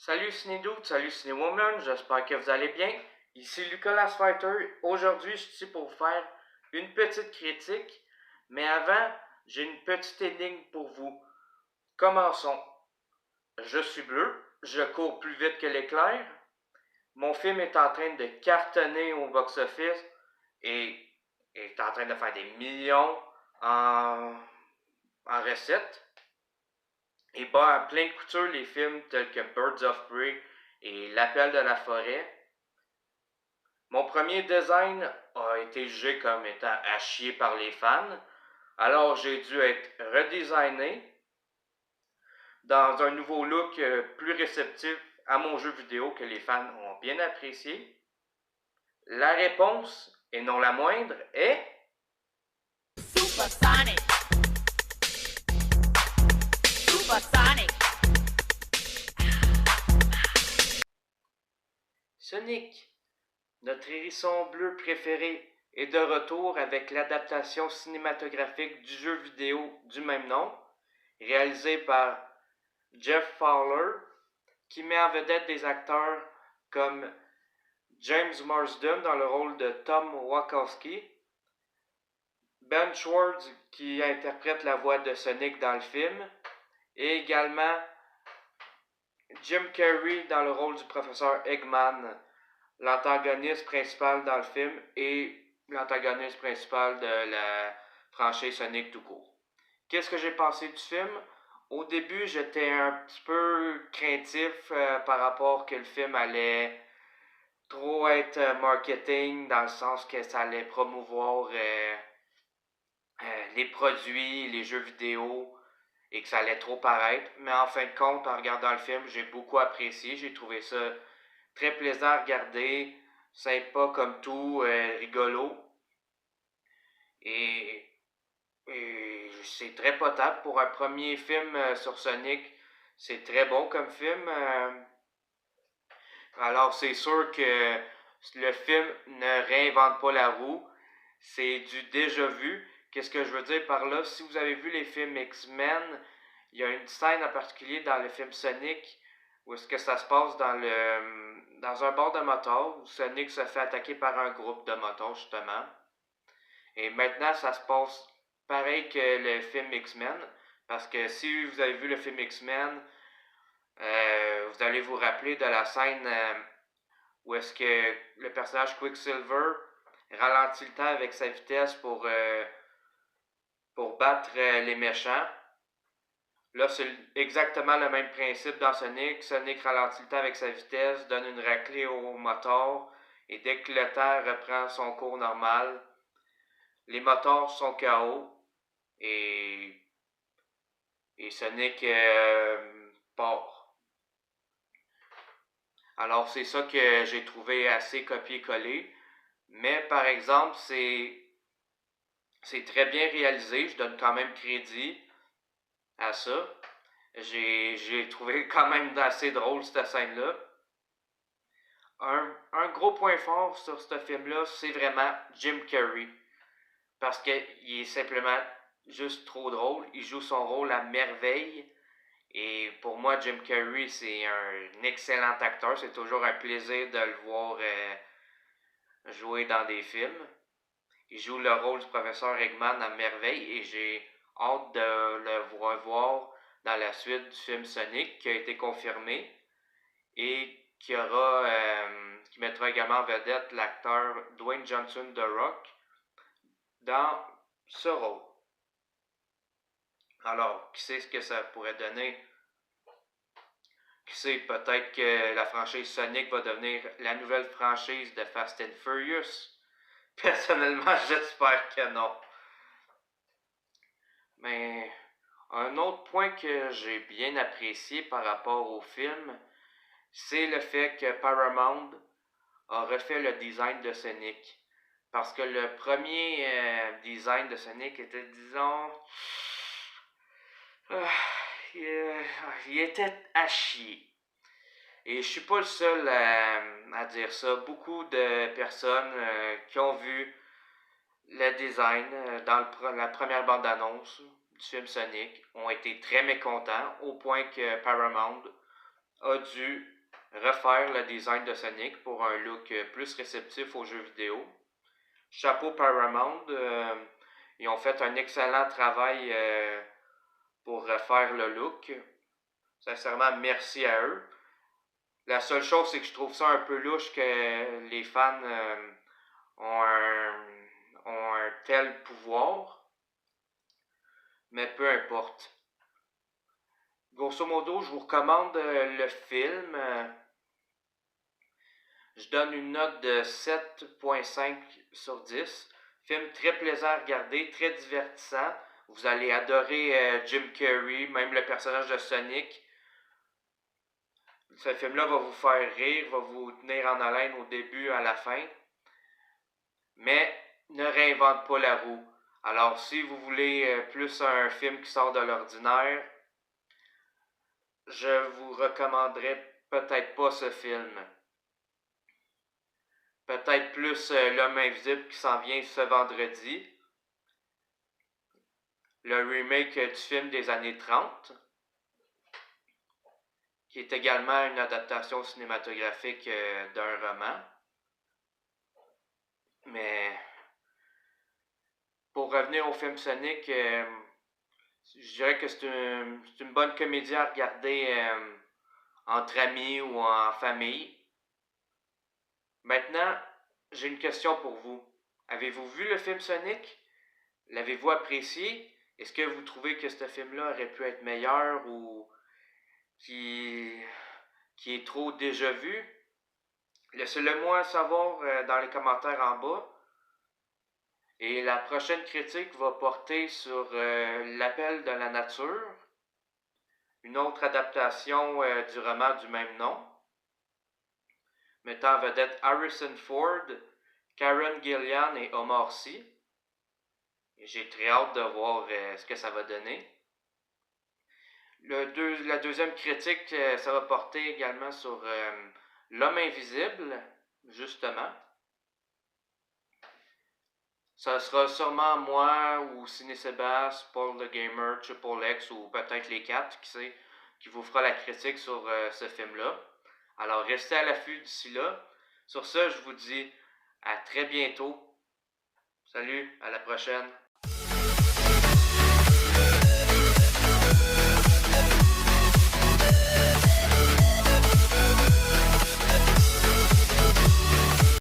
Salut Ciné-Dude, salut Ciné-Woman, j'espère que vous allez bien. Ici Lucas Fighter. Aujourd'hui, je suis ici pour vous faire une petite critique. Mais avant, j'ai une petite énigme pour vous. Commençons. Je suis bleu, je cours plus vite que l'éclair. Mon film est en train de cartonner au box-office et est en train de faire des millions en recettes. Et bat à plein de couture les films tels que Birds of Prey et L'appel de la forêt. Mon premier design a été jugé comme étant à chier par les fans, alors j'ai dû être redesigné dans un nouveau look plus réceptif à mon jeu vidéo que les fans ont bien apprécié. La réponse, et non la moindre, est Supersonic. Supersonic. Sonic. Notre hérisson bleu préféré est de retour avec l'adaptation cinématographique du jeu vidéo du même nom, réalisé par Jeff Fowler, qui met en vedette des acteurs comme James Marsden dans le rôle de Tom Wachowski, Ben Schwartz qui interprète la voix de Sonic dans le film, et également Jim Carrey dans le rôle du professeur Eggman, l'antagoniste principal dans le film et l'antagoniste principal de la franchise Sonic tout court. Qu'est-ce que j'ai pensé du film? Au début, j'étais un petit peu craintif par rapport que le film allait trop être marketing, dans le sens que ça allait promouvoir les produits, les jeux vidéo, et que ça allait trop paraître. Mais en fin de compte, en regardant le film, j'ai beaucoup apprécié. J'ai trouvé ça très plaisant à regarder, sympa comme tout, rigolo. Et c'est très potable pour un premier film sur Sonic. C'est très bon comme film. Alors c'est sûr que le film ne réinvente pas la roue. C'est du déjà vu. Qu'est-ce que je veux dire par là? Si vous avez vu les films X-Men, il y a une scène en particulier dans le film Sonic où est-ce que ça se passe dans un bar de motards où Sonic se fait attaquer par un groupe de motards justement. Et maintenant, ça se passe pareil que le film X-Men. Parce que si vous avez vu le film X-Men, vous allez vous rappeler de la scène où est-ce que le personnage Quicksilver ralentit le temps avec sa vitesse pour battre les méchants. Là, c'est exactement le même principe dans Sonic. Sonic ralentit le temps avec sa vitesse, donne une raclée au moteur, et dès que le temps reprend son cours normal, les moteurs sont KO et Sonic part. Alors c'est ça que j'ai trouvé assez copié-collé. Mais par exemple, c'est très bien réalisé. Je donne quand même crédit à ça. J'ai trouvé quand même assez drôle cette scène-là. Un gros point fort sur ce film-là, c'est vraiment Jim Carrey. Parce qu'il est simplement juste trop drôle. Il joue son rôle à merveille. Et pour moi, Jim Carrey, c'est un excellent acteur. C'est toujours un plaisir de le voir jouer dans des films. Il joue le rôle du professeur Eggman à merveille et j'ai hâte de le revoir dans la suite du film Sonic qui a été confirmé et qui mettra également en vedette l'acteur Dwayne Johnson de Rock dans ce rôle. Alors, qui sait ce que ça pourrait donner? Qui sait, peut-être que la franchise Sonic va devenir la nouvelle franchise de Fast and Furious? Personnellement, j'espère que non. Mais un autre point que j'ai bien apprécié par rapport au film, c'est le fait que Paramount a refait le design de Sonic. Parce que le premier design de Sonic était, disons, il était à chier. Et je suis pas le seul à dire ça. Beaucoup de personnes qui ont vu le design dans la première bande-annonce du film Sonic ont été très mécontents, au point que Paramount a dû refaire le design de Sonic pour un look plus réceptif aux jeux vidéo. Chapeau Paramount, ils ont fait un excellent travail pour refaire le look. Sincèrement, merci à eux. La seule chose, c'est que je trouve ça un peu louche que les fans ont un tel pouvoir. Mais peu importe. Grosso modo, je vous recommande le film. Je donne une note de 7.5 sur 10. Film très plaisant à regarder, très divertissant. Vous allez adorer Jim Carrey, même le personnage de Sonic. Ce film-là va vous faire rire, va vous tenir en haleine au début, à la fin. Mais ne réinvente pas la roue. Alors, si vous voulez plus un film qui sort de l'ordinaire, je vous recommanderais peut-être pas ce film. Peut-être plus L'Homme Invisible qui s'en vient ce vendredi. Le remake du film des années 30. Qui est également une adaptation cinématographique d'un roman. Mais pour revenir au film Sonic, je dirais que c'est une bonne comédie à regarder entre amis ou en famille. Maintenant, j'ai une question pour vous. Avez-vous vu le film Sonic? L'avez-vous apprécié? Est-ce que vous trouvez que ce film-là aurait pu être meilleur ou qui est trop déjà vu? Laissez-le moi savoir dans les commentaires en bas. Et la prochaine critique va porter sur L'appel de la nature, une autre adaptation du roman du même nom, mettant en vedette Harrison Ford, Karen Gillan et Omar Sy. J'ai très hâte de voir ce que ça va donner. La deuxième critique, ça va porter également sur L'Homme Invisible, justement. Ça sera sûrement moi ou Ciné Sébastien, Paul the Gamer, Triple X ou peut-être les quatre, qui sait, qui vous fera la critique sur ce film-là. Alors restez à l'affût d'ici là. Sur ce, je vous dis à très bientôt. Salut, à la prochaine.